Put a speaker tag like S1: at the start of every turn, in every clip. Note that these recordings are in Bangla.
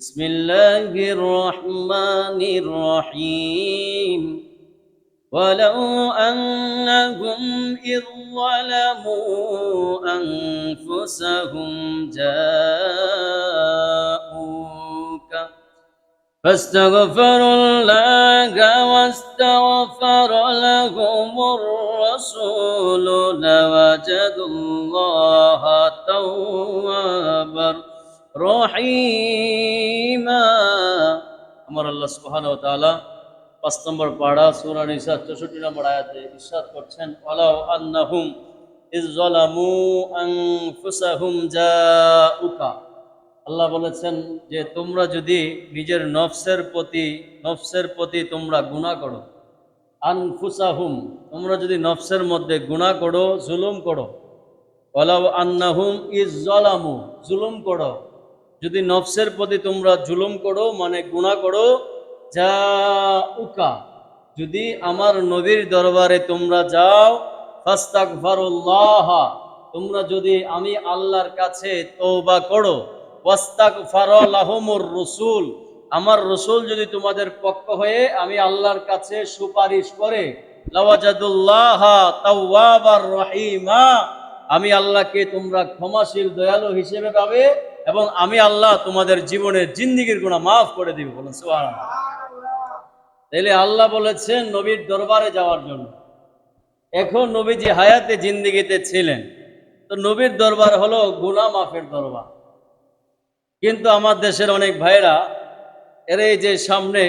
S1: بسم الله الرحمن الرحيم ولو أنهم إذ ظلموا أنفسهم جاءوك فاستغفروا الله واستغفر لهم الرسول لوجدوا الله توابا রহিমা। আমার আল্লাহ সুবহানাহু ওয়া তাআলা ৫ নম্বর পারা সূরা নিসা ৬৪ নম্বর আয়াতে ইরশাদ করছেন, ওয়ালাউ আন্নাহুম ইয যালামু আনফুসাহুম জাউকা। আল্লাহ বলেছেন যে তোমরা যদি নিজের নফসের প্রতি তোমরা গুনাহ করো, আনফুসাহুম তোমরা যদি নফসের মধ্যে গুনাহ করো, জুলুম করো, ওয়ালাউ আন্নাহুম ইয যালামু জুলুম করো, যদি নফসের প্রতি তোমরা জুলুম করো মানে গুনাহ করো, জাউকা যদি আমার নবীর দরবারে তোমরা যাও, ফাস্তাগফিরুল্লাহ তোমরা যদি আমি আল্লাহর কাছে তওবা করো, ওয়াস্তাগফার লাহুমুর রাসূল আমার রাসূল যদি তোমাদের পক্ষ হয়ে আমি আল্লাহর কাছে সুপারিশ করে, লাওয়াজাদুল্লাহ তাওয়াবার রহিমা আমি আল্লাহকে তোমরা ক্ষমাশীল দয়ালু হিসেবে পাবে এবং আমি আল্লাহ তোমাদের জীবনের জিন্দেগীর গুনাহ মাফ করে দিব। বলুন সুবহানাল্লাহ। তাহলে আল্লাহ বলেছেন নবীর দরবারে যাওয়ার জন্য। এখন নবীজি হায়াতে জিন্দেগিতে ছিলেন, তো নবীর দরবার হলো গুনাহ মাফের দরবার। কিন্তু আমার দেশের অনেক ভাইরা এর এই যে সামনে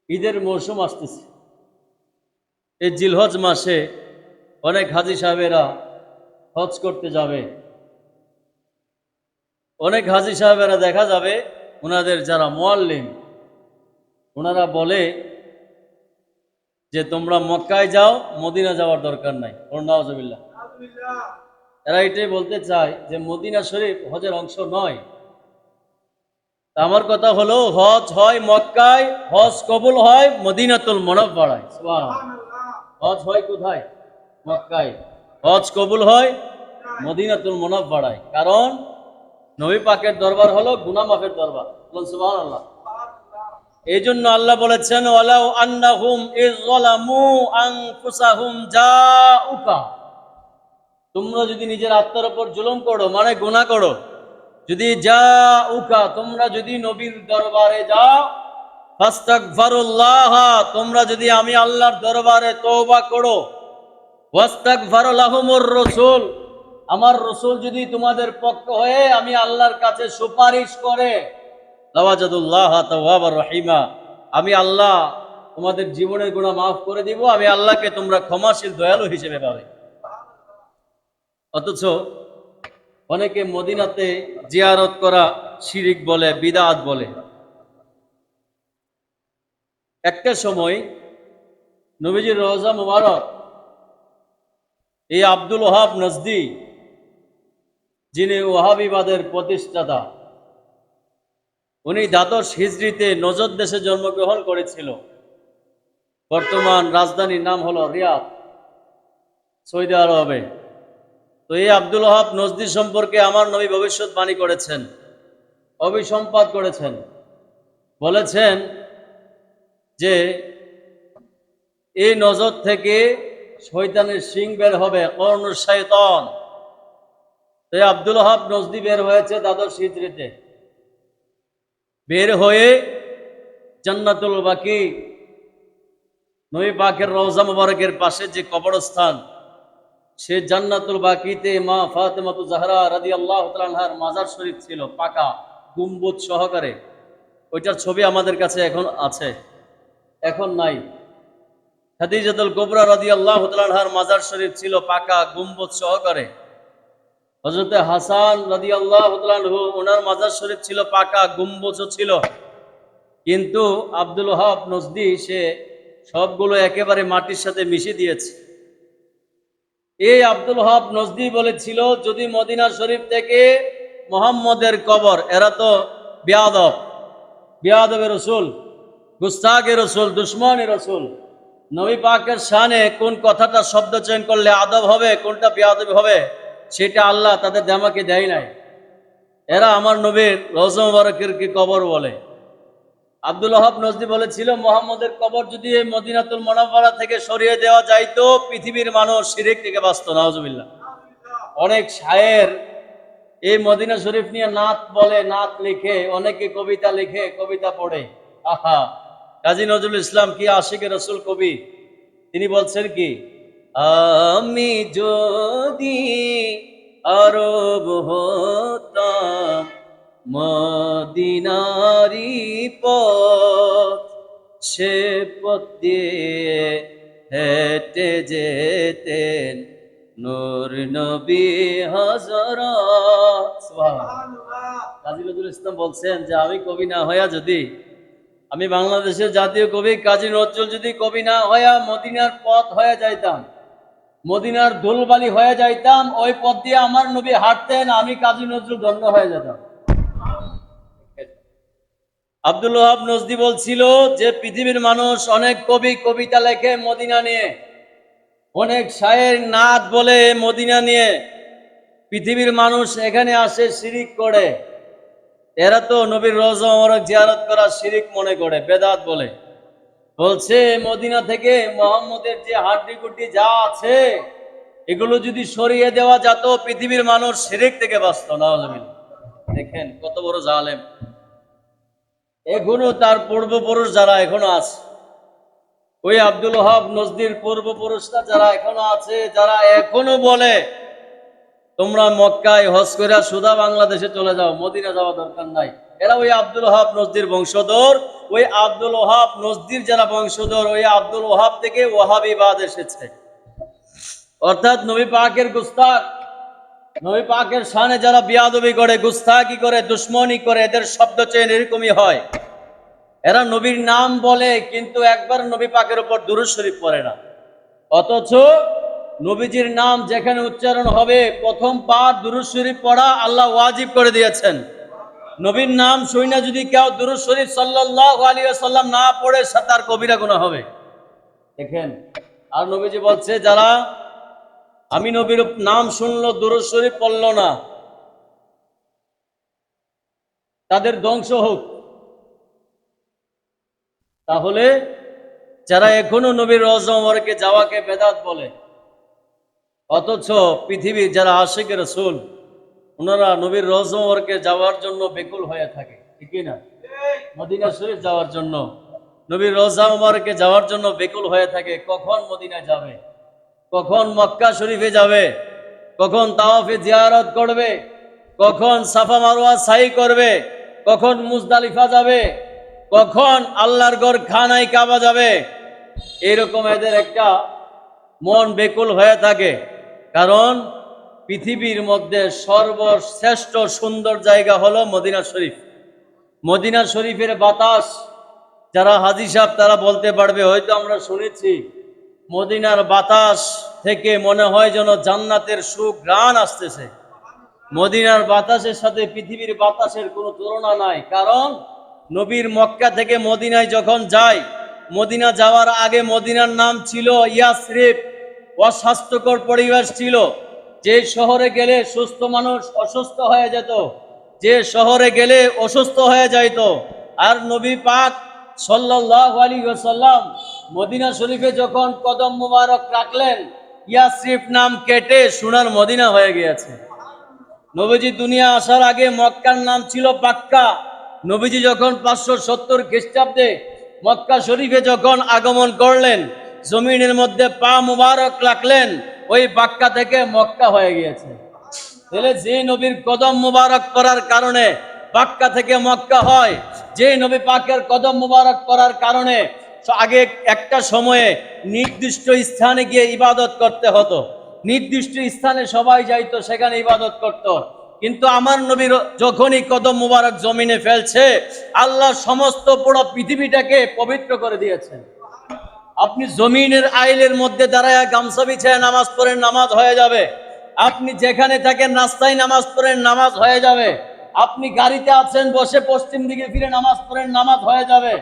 S1: ঈদের মৌসুম আসতেছে, এই জিলহজ মাসে অনেক হাজী সাহেবেরা হজ করতে যাবে। অনেক হাজী সাহেবেরা দেখা যাবে ওনাদের যারা মুআল্লিম ওনারা বলে যে তোমরা মক্কায় যাও, মদিনা যাওয়ার দরকার নাই। নাউজুবিল্লাহ। এরা এটাই বলতে চায় যে মদিনা শরীফ হজের অংশ নয়। তা আমার কথা হলো হজ হয় মক্কায়, হজ কবুল হয় মদিনাতুল মুনাওয়ারায়। সুবহানাল্লাহ। হজ হয় কোথায়? মক্কায়। হজ কবুল হয় মদিনাতুল মুনাওয়ারায়। কারণ নবী পাকের দরবার হলো গুনাহ মাফের দরবার। বলুন সুবহানাল্লাহ। এই জন্য আল্লাহ বলেছেন, ওয়ালাউ আন্নাহুম ইয যালামু আনফুসাহুম জাউকা তোমরা যদি নিজের আত্মার উপর জুলুম করো মানে গুনাহ করো, যদি জাউকা তোমরা যদি নবীর দরবারে যাও, ফাস্তাগফিরুল্লাহ তোমরা যদি আমি আল্লাহর দরবারে তওবা করো, ওয়াস্তাগফার লাহুমুর রাসূল আমার রাসূল যদি তোমাদের পক্ষ হয়ে আমি আল্লাহর কাছে সুপারিশ করে, লাওয়াজাদুল্লাহ তাওয়াবার রহিমা আমি আল্লাহ তোমাদের জীবনের গুনাহ মাফ করে দিব, আমি আল্লাহকে তোমরা ক্ষমাশীল দয়ালু হিসেবে পাবে। অথচ অনেকে মদিনাতে জিয়ারত করা শিরিক বলে, বিদআত বলে। একটা সময় নবীজির রওজা মুবারক এই আব্দুল ওহাব নজদি, যিনি ওয়াহাবিবাদের প্রতিষ্ঠাতা, উনি দ্বাদশ হিজরিতে নজদ দেশে জন্মগ্রহণ করেছিল। বর্তমান রাজধানীর নাম হলো রিয়াদ, সৌদি আরবে। তো এই আব্দুল ওহাব নজদি সম্পর্কে আমার নবী ভবিষ্যৎবাণী করেছেন, অভিসম্পাদ করেছেন। বলেছেন যে এই নজদ থেকে শয়তানের শিং বের হবে, কর্নুর শয়তান। তো আব্দুল ওহাব নজদি বের হয়েছে দ্বাদশ হিজরিতে। বের হয়ে জান্নাতুল বাকি নবী পাকের রওজা মুবারকের পাশে যে কবরস্থান, সে জান্নাতুল বাকিতে মা ফাতেমাতু জাহরা রাদিয়াল্লাহু তাআলা আনহার মাজার শরীফ ছিল, পাকা গম্বুজ সহকারে। ওইটার ছবি আমাদের কাছে এখন আছে, এখন নাই। খাদিজাতুল কুবরা রাদিয়াল্লাহু তাআলা আনহার মাজার শরীফ ছিল পাকা গম্বুজ সহকারে। হযরত হাসান রাদিয়াল্লাহু তাআলা আনহু ওনার মাজার শরীফ ছিল পাকা গম্বুজও ছিল। কিন্তু আব্দুল ওহাব নজদি সে সবগুলো একেবারে মাটির সাথে মিশিয়ে দিয়েছে। এই আব্দুল ওহাব নজদি বলেছিল যদি মদিনা শরীফ থেকে মুহাম্মদের কবর, এরা তো বিয়াদবে রসুল, গুস্তাখে রসুল, দুশ্মনে রসুল, নবী পাকের শানে কোন কথাটা শব্দ চয়ন করলে আদব হবে, কোনটা বিয়াদবি হবে, সেটা আল্লাহ তাদের দেমাকে দেয় নাই। এরা আমার নবীর রওজা মুবারকের কি কবর বলে। আব্দুল ওহাব নজদি বলেছিল, মোহাম্মদের কবর যদি এই মদিনাতুল মুনাওয়ারা থেকে সরিয়ে দেওয়া যাইতো, পৃথিবীর মানুষ শিরক থেকে বাঁচত। নাউজুবিল্লাহ। অনেক শায়ের এই মদিনা শরীফ নিয়ে নাত বলে, নাত লিখে, অনেকে কবিতা লিখে, কবিতা পড়ে। আহা, কাজী নজরুল ইসলাম কি আশিকে রসুল কবি, তিনি বলছেন কি, আমি যদি আরব হতাম, মদিনারি পথ সে পথ দিয়ে হেঁটে যেতেন নূর নবী হযরত। সুবহানাল্লাহ। কাজী নজরুল ইসলাম বলছেন যে আমি কবি না হইয়া যদি, আমি বাংলাদেশের জাতীয় কবি কাজী নজরুল যদি কবি না হইয়া মদিনার পথ হয়ে যাইতাম, মদিনার ধুলবালি হয়ে যাইতাম, ওই পথ দিয়ে আমার নবী হাঁটতেন, আমি কাজী নজরুল ধন্য হয়ে যেতাম। আব্দুল ওহাব নজদি বলছিল যে পৃথিবীর মানুষ অনেক কবি কবিতা লেখে মদিনা নিয়ে, অনেক শায়ের নাত বলে মদিনা নিয়ে, পৃথিবীর মানুষ এখানে আসে শিরিক করে। এরা তো নবীর রওজা মুবারক জিয়ারত করা শিরিক মনে করে, বেদাত বলে। বলছে মদিনা থেকে মুহাম্মদের যে হাড্ডি গুড্ডি যা আছে, এগুলো যদি সরিয়ে দেওয়া যেত, পৃথিবীর মানুষ শিরিক থেকে বাঁচত। নাউজুবিল্লাহ। দেখেন কত বড় জালেম। এখনো তার পূর্বপুরুষ যারা এখনো আছে, ওই আব্দুল ওহাব নজদির পূর্বপুরুষরা যারা এখনো আছে, যারা এখনো বলে তোমরা মক্কায় হজ করে সুদা বাংলাদেশে চলে যাও, মদিনা যাওয়া দরকার নাই, এরা ওই আব্দুল ওহাব নজদির বংশধর। ওই আব্দুল ওহাব নজদির যারা বংশধর, ওই আব্দুল ওহাব থেকে ওয়াহাবিবাদ এসেছে, অর্থাৎ নবী পাকের গুস্তাখ, নবী পাকের শানে যারা বিয়াদবি করে, গুস্তাখি করে, দুশ্মনী করে, এদের শব্দ চেয়ে এরকমই হয়। এরা নবীর নাম বলে কিন্তু একবার নবী পাকের উপর দুরূদ শরীফ পড়ে না, অথচ নবীজির নাম যেখানে উচ্চারণ হবে প্রথম পাঠ দুরূদ শরীফ পড়া আল্লাহ ওয়াজিব করে দিয়েছেন। নবীর নাম শুনে যদি কেউ দুরূদ শরীফ সাল্লাল্লাহু আলাইহি ওয়াসাল্লাম না পড়ে, তার কবিরা গুনাহ হবে। দেখেন, আর নবীজি বলছে যারা আমি নবীর নাম শুনলো দুরূদ শরীফ পড়লো না, তাদের ধ্বংস হোক। তাহলে যারা এখনো নবীর রওজা মুবারকে যাওয়াকে বেদাত বলে, অথচ পৃথিবীর যারা আশিক রাসূল, ওনারা নবীর রওজা মুবারকে যাওয়ার জন্য বেকুল হয়ে থাকে, ঠিক না? মদিনা শরীফ যাওয়ার জন্য, নবীর রওজা মুবারকে যাওয়ার জন্য বেকুল হয়ে থাকে। কখন মদিনা যাবে, কখন মক্কা শরীফে যাবে, কখন তাওয়াফে জিয়ারত করবে, কখন সাফা মারওয়া সাই করবে, কখন মুজদালিফা যাবে, কখন আল্লাহর ঘর খানায় কাবা যাবে, এরকম এদের একটা মন বেকুল হয়ে থাকে। কারণ পৃথিবীর মধ্যে সর্বশ্রেষ্ঠ সুন্দর জায়গা হলো মদিনা শরীফ। মদিনা শরীফের বাতাস, যারা হাজী সাহেব তারা বলতে পারবে, হয়তো আমরা শুনেছি, মদিনার বাতাস থেকে মনে হয় যেন জান্নাতের সুঘ্রাণ আসতেছে। মদিনার বাতাসের সাথে পৃথিবীর বাতাসের কোনো তুলনা নাই। কারণ নবীর মক্কা থেকে মদিনায় যখন যায়, মদিনা যাওয়ার আগে মদিনার নাম ছিল ইয়াসরিব, অস্বাস্থ্যকর পরিবেশ ছিল। যে শহরে গেলে সুস্থ মানুষ অসুস্থ হয়ে যেত, যে শহরে গেলে অসুস্থ হয়ে যাইত। আর নবী পাক সাল্লাল্লাহু আলাইহি ওয়াসাল্লাম মদিনা শরীফে যখন কদম মুবারক রাখলেন, ইয়াসরিব নাম কেটে সোনার মদিনা হয়ে গিয়েছে। নবীজি দুনিয়া আসার আগে মক্কার নাম ছিল বাক্কা। নবীজি যখন 570 খ্রিস্টাব্দে মক্কা শরীফে যখন আগমন করলেন, জমিনের মধ্যে পা মুবারক রাখলেন, ওই বাক্কা থেকে মক্কা হয়ে গিয়েছে। তাহলে যে নবীর কদম মুবারক করার কারণে বাক্কা থেকে মক্কা হয়, যে নবী পাকের কদম মুবারক করার কারণে আগে একটা সময়ে নির্দিষ্ট স্থানে গিয়ে ইবাদত করতে হতো, নির্দিষ্ট স্থানে সবাই যাইতো, সেখানে ইবাদত করত। কিন্তু আমার নবীর যখনই কদম মুবারক জমিনে ফেলছে, আল্লাহ সমস্ত পুরো পৃথিবীটাকে পবিত্র করে দিয়েছেন। আপনি জমিনের আইলের মধ্যে দাঁড়ায় গামছা বিছায় নামাজ পড়েন, নামাজ হয়ে যাবে। আপনি যেখানে থাকেন রাস্তায় নামাজ পড়েন, নামাজ হয়ে যাবে। আপনি গাড়িতে আছেন, বসে পশ্চিম দিকে ফিরে নামাজ পড়েন, নামাজ হয়ে যাবে।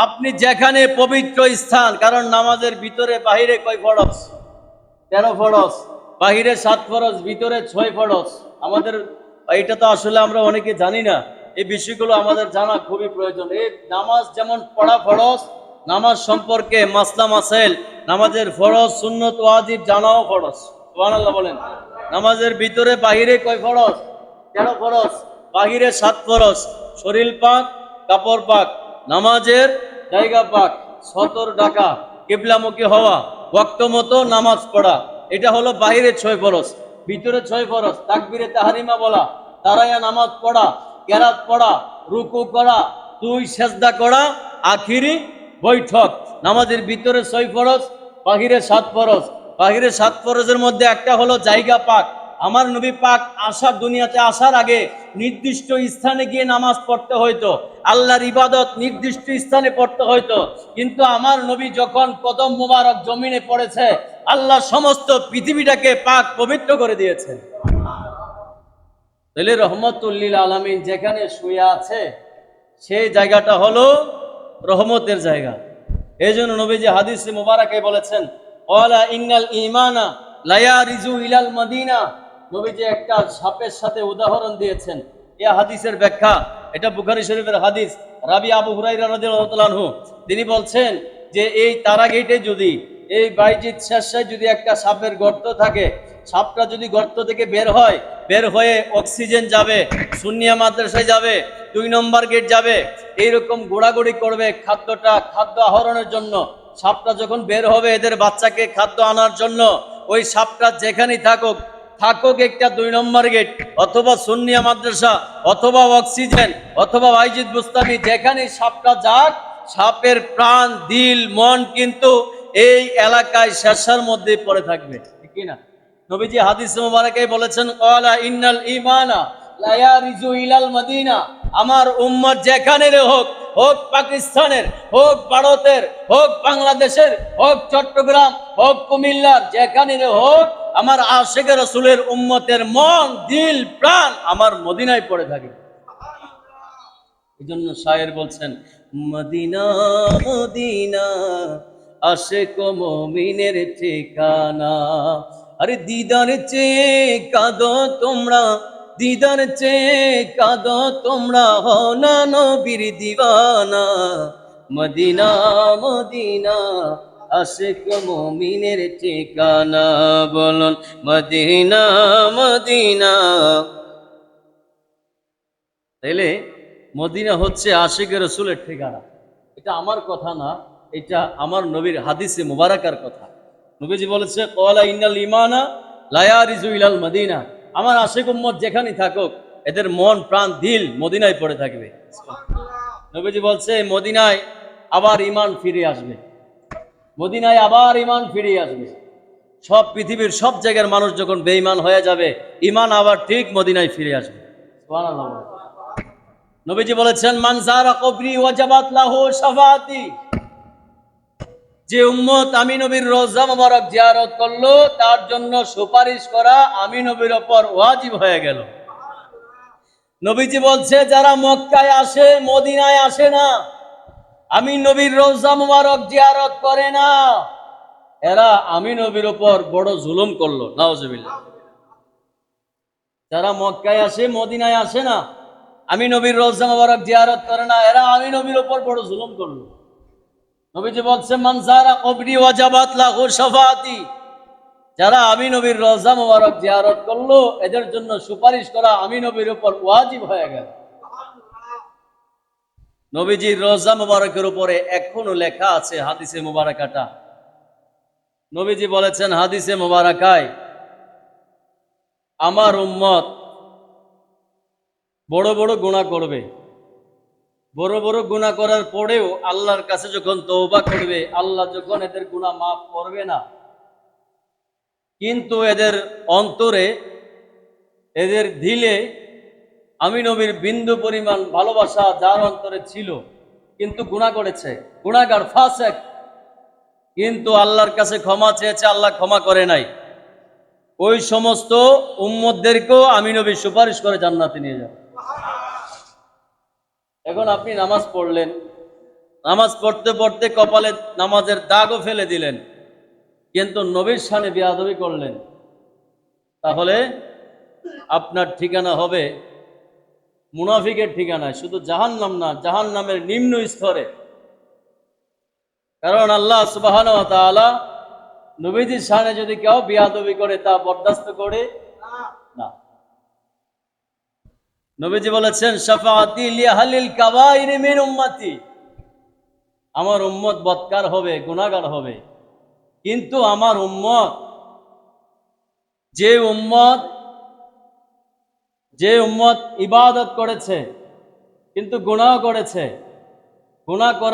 S1: আপনি যেখানে পবিত্র স্থান, কারণ নামাজের ভিতরে বাহিরে কয় ফরজ? 13 ফরজ। বাহিরে 7 ফরজ, ভিতরে 6 ফরজ। আমাদের এটা তো আসলে আমরা অনেকে জানি না। এই বিষয়গুলো আমাদের জানা খুবই প্রয়োজন। এই নামাজ যেমন পড়া ফরজ, নামাজ সম্পর্কে মাসলা মাসাইল, নামাজের ফরজ সুন্নত ওয়াজিব জানাও ফরজ। সুবহানাল্লাহ বলেন। নামাজের ভিতরে বাহিরে কয় ফরজ? 13 ফরজ। বাহিরে 7 ফরজ। শরীর পাক, কাপড় পাক, নামাজের জায়গা পাক, সতর ডাকা, কিবলামুখী হওয়া, ওয়াক্ত মতো নামাজ পড়া, এটা হলো বাহিরে 6 ফরজ। ভিতরে 6 ফরজ। তাকবীরে তাহরিমা বলা, দাঁড়ায়া নামাজ পড়া, কেরাত পড়া, রুকু করা, 2 সেজদা করা, আখিরি বৈঠক। নামাজের ভিতরে 6 ফরজ, বাহিরে 7 ফরজ। বাহিরে 7 ফরজের মধ্যে একটা হলো জায়গা পাক। আমার নবী পাক দুনিয়াতে আসার আগে নির্দিষ্ট স্থানে গিয়ে নামাজ পড়তে হইতো, আল্লাহর ইবাদত নির্দিষ্ট স্থানে পড়তে হইতো। কিন্তু আমার নবী যখন কদম মুবারক জমিনে পড়েছে, আল্লাহ সমস্ত পৃথিবীটাকে পাক পবিত্র করে দিয়েছেন। তাহলে রহমতুল লিল আলামিন যেখানে শুয়ে আছে সেই জায়গাটা হলো রহমতের জায়গা। এই জন্য নবীজি হাদিসে মুবারাকে বলেছেন, ওয়ালা ইন্নাল ঈমানা লা ইয়ারিজু ইলাল মদিনা। নবীজি একটা সাপের সাথে উদাহরণ দিয়েছেন। এই হাদিসের ব্যাখ্যা, এটা বুখারী শরীফের হাদিস। রাবি আবু হুরায়রা রাদিয়াল্লাহু তাআলা আনহু তিনি বলছেন যে এই তারা গেটে যদি, এই বাইজিদ শেষে যদি একটা সাপের গর্ত থাকে, সাপটা যদি গর্ত থেকে বের হয়ে অক্সিজেন যাবে, সুন্নিয়া মাদ্রাসায় যাবে, 2 নম্বর গেট যাবে, এইরকম গোড়াগড়ি করবে খাদ্য আহরণের জন্য। সাপটা যখন বের হবে এদের বাচ্চাকে খাদ্য আনার জন্য, ওই সাপটা যেখানেই থাকুক একটা 2 নম্বর গেট, অথবা সুন্নিয়া মাদ্রাসা, অথবা অক্সিজেন, অথবা বাইজিদ বুস্তামি, যেখানেই সাপটা যাক, সাপের প্রাণ দিল মন কিন্তু এই এলাকায় শেষার মধ্যে পড়ে থাকবে, ঠিক কি না? নবীজি হাদিস মুবারাকে বলেছেন, ক্বালা ইন্নাল ঈমানা লা ইয়ারিজু ইলাল মদিনা। আমার উম্মত যেখানে হোক, হোক পাকিস্তানের, হোক ভারতের, হোক বাংলাদেশের, হোক চট্টগ্রাম, হোক কুমিল্লার, যেখানে হোক, আমার আশিকে রাসূলের উম্মতের মন দিল প্রাণ আমার মদিনায় পড়ে থাকে। এই জন্য শায়ের বলছেন, মদিনা মদিনা আশিক মুমিনের ঠিকানা। আরে দিদার চেয়ে কাঁদো তোমরা, দিদার চেয়ে কাঁদো তোমরা, হও না নবীর দিওয়ানা। মদিনা মদিনা আশিক মুমিনের ঠিকানা, বলুন মদিনা মদিনা। তাইলে মদিনা হচ্ছে আশিকের রাসূলের ঠিকানা। এটা আমার কথা না, এটা আমার নবীর হাদিসে মুবারাকার কথা। নবীজি বলেছে, ক্বালা ইন্নাল ঈমানা লা ইয়ারিজু ইলাল মদিনা। আমার আশিক উম্মত যেখানেই থাকুক এদের মন প্রাণ দিল মদিনায় পড়ে থাকবে। নবীজি বলছে, মদিনায় আবার ঈমান ফিরে আসবে, মদিনায় আবার ঈমান ফিরে আসবে। সব পৃথিবীর সব জায়গার মানুষ যখন বেঈমান হয়ে যাবে, ঈমান আবার ঠিক মদিনায় ফিরে আসবে। সুবহানাল্লাহ। নবীজি বলেছেন, মান যারা কবরি ওয়াজাবাত লাহু শাফাআতি। যে উম্মত আমি নবীর রওজা মুবারক জিয়ারত করলো, তার জন্য সুপারিশ করা আমি নবীর উপর ওয়াজিব হয়ে গেল। নবীজি বলছে, যারা মক্কায় আসে মদিনায় আসে না, আমি নবীর রওজা মুবারক জিয়ারত করে না, এরা আমি নবীর উপর বড় জুলুম করলো। নাউজুবিল্লাহ। যারা মক্কায় আসে মদিনায় আসে না, আমি নবীর রওজা মুবারক জিয়ারত করে না, এরা আমি নবীর উপর বড় জুলুম করলো। নবীজি বলছে, মান যারা কবরি ওয়াজাবাত লাহু শাফাআতি। যারা আমি নবীর রওজা মুবারক জিয়ারত করলো, এদের জন্য সুপারিশ করা আমি নবীর উপর ওয়াজিব হয়ে গেল। নবীজির রওজা মুবারকের উপরে এখনো লেখা আছে হাদিসে মুবারাকাটা। নবীজি বলেছেন হাদিসে মুবারাকায়, আমার উম্মত বড় বড় গুনাহ করবে, বড় বড় গুনাহ করার পরেও আল্লাহর কাছে যখন তওবা করবে, আল্লাহ যখন এদের গুনাহ মাফ করবে না, কিন্তু এদের অন্তরে, এদের দিলে আমি নবীর বিন্দু পরিমাণ ভালোবাসা যার অন্তরে ছিল, কিন্তু গুনাহ করেছে, গুনাহগার ফাসিক, কিন্তু আল্লাহর কাছে ক্ষমা চেয়েছে, আল্লাহ ক্ষমা করে নাই, ওই সমস্ত উম্মতদেরকেও আমি নবী সুপারিশ করে জান্নাতে নিয়ে যাবে। এখন আপনি নামাজ পড়লেন, নামাজ পড়তে পড়তে কপালে নামাজের দাগও ফেলে দিলেন, কিন্তু নবীর শানে বেয়াদবি করলেন, তাহলে আপনার ঠিকানা হবে মুনাফিকের ঠিকানায়, শুধু জাহান্নাম না, জাহান্নামের নিম্ন স্তরে। কারণ আল্লাহ সুবহানাহু ওয়া তাআলা নবীজির শানে যদি কেউ বিয়াদবি করে তা বরদাস্ত করে না। নবীজি বলেছেন, শাফাআতি লিআহলিল কাবাইর মিন উম্মতি, আমার উম্মত বদকার হবে, গুনাহগার হবে, কিন্তু আমার উম্মত, যে উম্মত ইবাদত করেছে কিন্তু গুনাহ করেছে, গুনাহ করার